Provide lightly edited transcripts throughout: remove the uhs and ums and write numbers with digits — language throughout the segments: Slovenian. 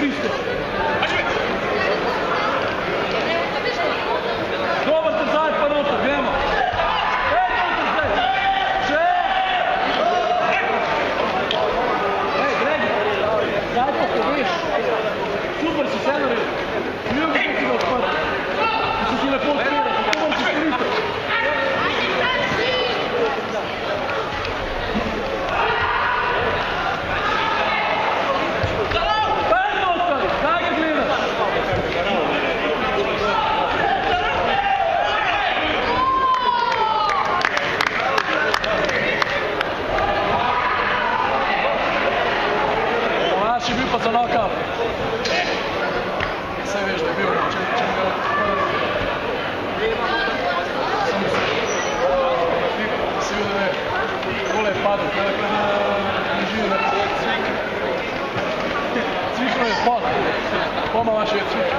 Cristo. Dobar trzaj pa noter, gremo. Daj pa poviš. Super si se naredil. Ljubi kako si ga odpad. Si ti lepo odpira. Dobar si Cristo. Naš je bil pa za knockout. Saj veš, da je bil, če ga si videl, da je tole je padel, tole je ne živi, Cvikno je spod, poma vaš je Cvikno.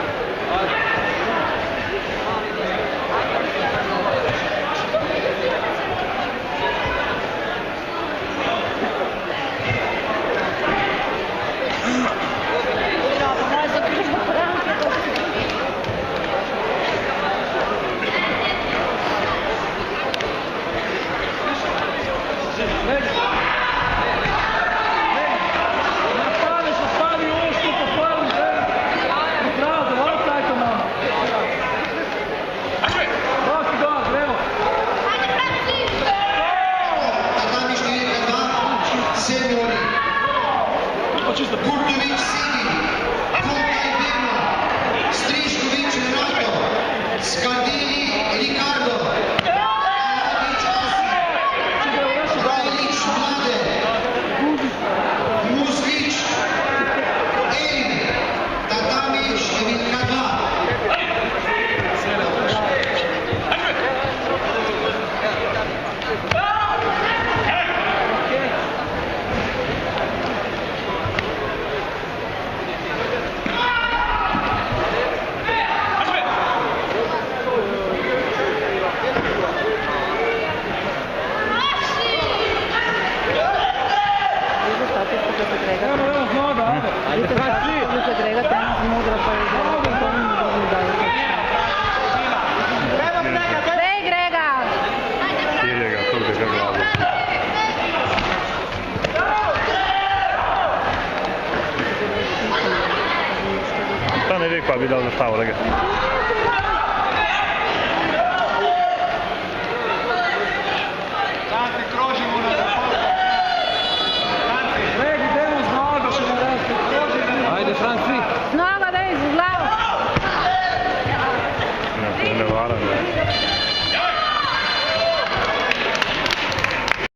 Kurtović Sidi, Kontaj Birma, Strišković Renato, Skardini Ricardo, Alavić Osip, Rajlić Mlade, Muzvić Elin, Tatamić Evin Kadla. Ne vek pa bi dal zastavo, lega. Tanti, krožimo na zapad. Tanti. Regi, idemo z nogo, še ne rasti. Krožimo. Ajde, Frank, tri. Znova, daj, z glavo. Ne varam, ne.